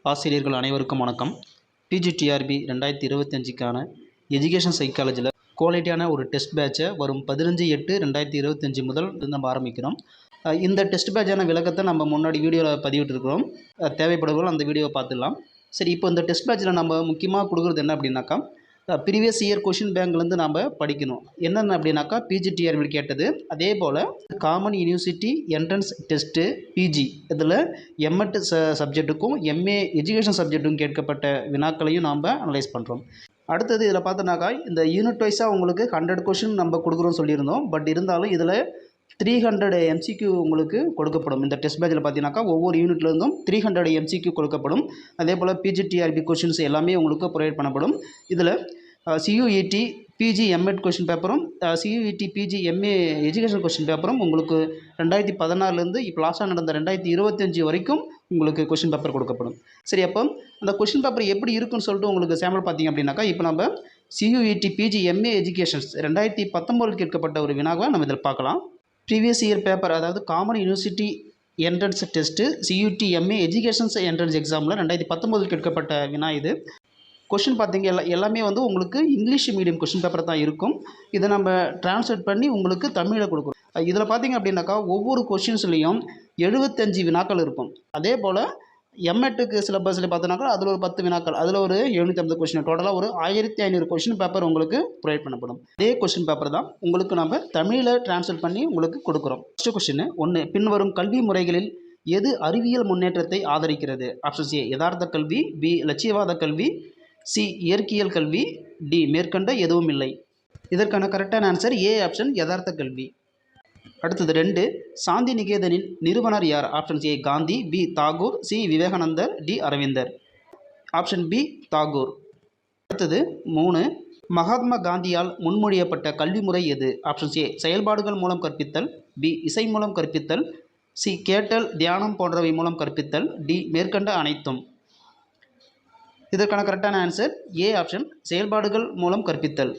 ஆசிரியர்கள் அனைவருக்கும் வணக்கம். பிஜிடிஆர்பி 2025க்கான எஜுகேஷன் சைக்காலஜியில் குவாலிட்டியான ஒரு டெஸ்ட் பேட்சை வரும் 15/8/2025 முதல் நம்ம ஆரம்பிக்கிறோம். இந்த டெஸ்ட் பேட்சான விளக்கத்தை நம்ம முன்னாடி வீடியோவில் பதிவிட்டுருக்கிறோம். தேவைப்படுவர்கள் அந்த வீடியோவை பார்த்துடலாம். சரி, இப்போ இந்த டெஸ்ட் பேட்சில் நம்ம முக்கியமாக கொடுக்குறது என்ன அப்படின்னாக்கா, ப்ரீவியஸ் இயர் கொஷின் பேங்க்லேருந்து நம்ம படிக்கணும். என்னென்ன அப்படின்னாக்கா, பிஜிடிஆர்பி கேட்டது, அதே போல் common university entrance test PG இதில் எம்எட் சப்ஜெக்ட்டுக்கும் எம்ஏ எஜுகேஷன் சப்ஜெக்ட்டுக்கும் கேட்கப்பட்ட வினாக்களையும் நாம் அனலைஸ் பண்ணுறோம். அடுத்தது இதில் பார்த்தோன்னாக்கா, இந்த யூனிட் வைஸாக உங்களுக்கு 100 கொஷின் நம்ம கொடுக்குறோன்னு சொல்லியிருந்தோம். பட் இருந்தாலும் இதில் 300 MCQ உங்களுக்கு கொடுக்கப்படும். இந்த டெஸ்ட் பேட்சில் பார்த்தீங்கன்னாக்கா ஒவ்வொரு யூனிட்லேருந்தும் 300 MCQ கொடுக்கப்படும். அதே போல் பிஜிடிஆர்பி கொஷின்ஸ் எல்லாமே உங்களுக்கு ப்ரொவைட் பண்ணப்படும். இதில் CUET பிஜி எம்எட் கொஷின் பேப்பரும் CUET PG MA education question பேப்பரும் உங்களுக்கு 2016லேருந்து இப்போ லாஸ்ட்டாக நடந்த 2025 வரைக்கும் உங்களுக்கு கொஷின் பேப்பர் கொடுக்கப்படும். சரி, அப்போ அந்த கொஷின் பேப்பர் எப்படி இருக்குன்னு சொல்லிட்டு உங்களுக்கு சாம்பிள் பார்த்தீங்க அப்படின்னாக்கா, இப்போ நம்ம CUET பிஜி எம்ஏ எஜுகேஷன்ஸ் 2019 கேட்கப்பட்ட ஒரு வினாவை நம்ம இதில் பார்க்கலாம். ப்ரீவியஸ் இயர் பேப்பர், அதாவது common university entrance test CUET MA educations entrance எக்ஸாமில் 2019 கேட்கப்பட்ட வினா இது. கொஷின் பார்த்தீங்க எல்லாமே வந்து உங்களுக்கு இங்கிலீஷ் மீடியம் கொஷின் பேப்பர் தான் இருக்கும். இதை நம்ம டிரான்ஸ்லேட் பண்ணி உங்களுக்கு தமிழில் கொடுக்குறோம். இதில் பார்த்தீங்க அப்படின்னாக்கா ஒவ்வொரு கொஷின்ஸ்லேயும் 75 வினாக்கள் இருக்கும். அதே போல் எம்எட்டுக்கு சிலபஸில் பார்த்தோன்னாக்கா அதில் ஒரு 10 வினாக்கள், அதில் ஒரு 750 கொஷின், டோட்டலாக ஒரு 1500 கொஷின் பேப்பர் உங்களுக்கு ப்ரொவைட் பண்ணப்படும். அதே கொஷின் பேப்பர் தான் உங்களுக்கு நம்ம தமிழில் டிரான்ஸ்லேட் பண்ணி உங்களுக்கு கொடுக்குறோம். ஃபஸ்ட்டு கொஷின் 1, பின்வரும் கல்வி முறைகளில் எது அறிவியல் முன்னேற்றத்தை ஆதரிக்கிறது? ஆப்ஷன்ஸ் ஏ யதார்த்த கல்வி, பி லட்சியவாத கல்வி, சி இயற்கையல் கல்வி, டி மேற்கண்ட எதுவும் இல்லை. இதற்கான கரெக்டான ஆன்சர் ஏ ஆப்ஷன் யதார்த்த கல்வி. அடுத்தது 2, சாந்தி நிகேதனின் நிறுவனர் யார்? Options A Gandhi, B Tagore, C Vivekanandar, D Aravindar. Option B Tagore. அடுத்தது 3, மகாத்மா காந்தியால் முன்மொழியப்பட்ட கல்வி முறை எது? ஆப்ஷன்ஸ் ஏ செயல்பாடுகள் மூலம் கற்பித்தல், பி இசை மூலம் கற்பித்தல், சி கேட்டல் தியானம் போன்றவை மூலம் கற்பித்தல், டி மேற்கண்ட அனைத்தும். இதற்கான கரெக்டான ஆன்சர் ஏ ஆப்ஷன் செயல்பாடுகள் மூலம் கற்பித்தல்.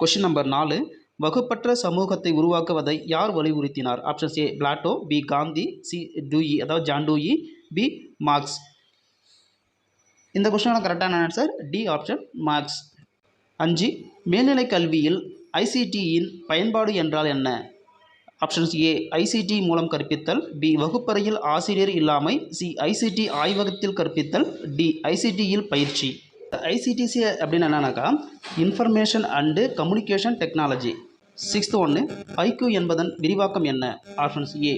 கொஷின் நம்பர் 4, வகுப்பற்ற சமூகத்தை உருவாக்குவதை யார் வலியுறுத்தினார்? Options A Plato, B Gandhi, C Dewey அதாவது ஜான் டூயி, பி மார்க்ஸ். இந்த கொஸ்டினான கரெக்டான ஆன்சர் டி ஆப்ஷன் மார்க்ஸ். 5, மேல்நிலை கல்வியில் ஐசிடியின் பயன்பாடு என்றால் என்ன? ஆப்ஷன்ஸ் ஏ ஐசிடி மூலம் கற்பித்தல், பி வகுப்பறையில் ஆசிரியர் இல்லாமை, சி ஐசிடி ஆய்வகத்தில் கற்பித்தல், டி ஐசிடியில் பயிற்சி. ஐசிடிசி அப்படின்னு என்னன்னாக்கா information and communication technology. 6th 1, IQ என்பதன் விரிவாக்கம் என்ன? ஆப்ஷன்ஸ் ஏ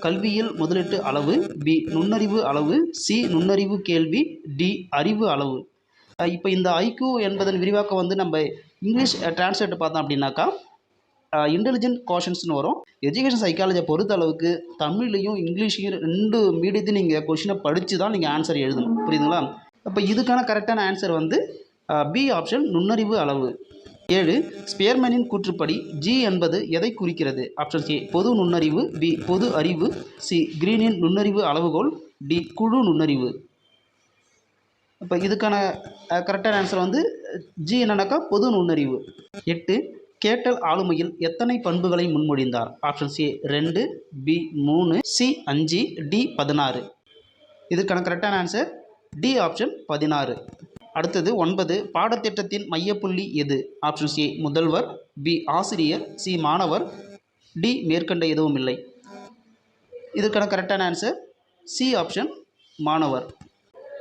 கல்வியில் முதலீட்டு அளவு, பி நுண்ணறிவு அளவு, சி நுண்ணறிவு கேள்வி, டி அறிவு அளவு. இப்போ இந்த ஐக்யூ என்பதன் விரிவாக்கம் வந்து நம்ம இங்கிலீஷ் டிரான்ஸ்லேட் பார்த்தோம் அப்படின்னாக்கா இன்டெலிஜென்ட் கோஷன்ஸ்னு வரும். எஜுகேஷன் சைக்காலஜியை பொறுத்த அளவுக்கு தமிழ்லையும் இங்கிலீஷையும் 2 மீடியத்தையும் நீங்கள் கொஷினை படித்து தான் நீங்கள் ஆன்சர் எழுதணும். புரியுதுங்களா? அப்போ இதுக்கான கரெக்டான ஆன்சர் வந்து பி ஆப்ஷன் நுண்ணறிவு அளவு. 7, ஸ்பியர்மேனின் கூற்றுப்படி ஜி என்பது எதை குறிக்கிறது? ஆப்ஷன்ஸ் ஏ பொது நுண்ணறிவு, பி பொது அறிவு, சி கிரீனின் நுண்ணறிவு அளவுகோல், டி குழு நுண்ணறிவு. இப்போ இதுக்கான கரெக்டான ஆன்சர் வந்து ஜி என்னன்னாக்கா பொது நுண்ணறிவு. 8, கேட்டல் ஆளுமையில் எத்தனை பண்புகளை முன்மொழிந்தார்? Options A 2, B 3, C 5, D 16. இதுக்கான கரெக்டான ஆன்சர் டி ஆப்ஷன் 16. அடுத்தது 9, பாடத்திட்டத்தின் மையப்புள்ளி எது? ஆப்ஷன்ஸ் ஏ முதல்வர், பி ஆசிரியர், சி மாணவர், டி மேற்கண்ட எதுவும் இல்லை. இதுக்கான கரெக்டான ஆன்சர் சி ஆப்ஷன் மாணவர்.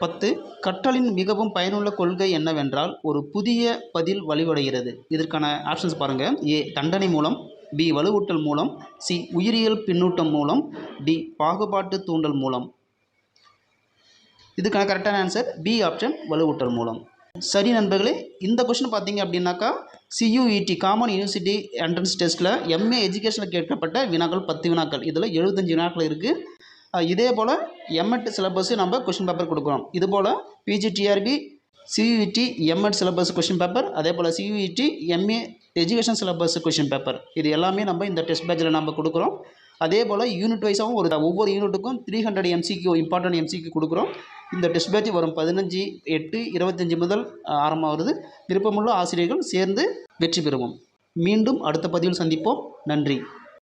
10, கற்றலின் மிகவும் பயனுள்ள கொள்கை என்னவென்றால் ஒரு புதிய பதில் வழிவடைகிறது. இதற்கான ஆப்ஷன்ஸ் பாருங்கள். ஏ தண்டனை மூலம், பி வலுவூட்டல் மூலம், சி உயிரியல் பின்னூட்டம் மூலம், டி பாகுபாட்டு தூண்டல் மூலம். இதுக்கான கரெக்டான ஆன்சர் பி ஆப்ஷன் வலுவூட்டல் மூலம். சரி நண்பர்களே, இந்த கொஸ்டின் பார்த்தீங்க அப்படின்னாக்கா CUET காமன் யூனிவர்சிட்டி என்ட்ரன்ஸ் டெஸ்ட்டில் எம்ஏ எஜுகேஷனில் கேட்கப்பட்ட வினாக்கள் 10 வினாக்கள், இதில் 75 வினாக்கள் இருக்குது. இதே போல் எம்எட் சிலபஸ் நம்ம கொஷின் பேப்பர் கொடுக்குறோம். இதுபோல் PGTRB CUET MEd syllabus question paper, அதே போல் CUET MA education syllabus question paper, இது எல்லாமே நம்ம இந்த டெஸ்ட் பேட்சில் நம்ம கொடுக்குறோம். அதே போல் யூனிட் வைஸாகவும் ஒவ்வொரு யூனிட்டுக்கும் 300 MCQ இம்பார்ட்டன்ட் MCQ கொடுக்குறோம். இந்த டெஸ்ட் பேட்ச் வரும் 15/8/2025 முதல் ஆரம்பமாகிறது. விருப்பமுள்ள ஆசிரியர்கள் சேர்ந்து வெற்றி பெறுவோம். மீண்டும் அடுத்த பதிவில் சந்திப்போம். நன்றி.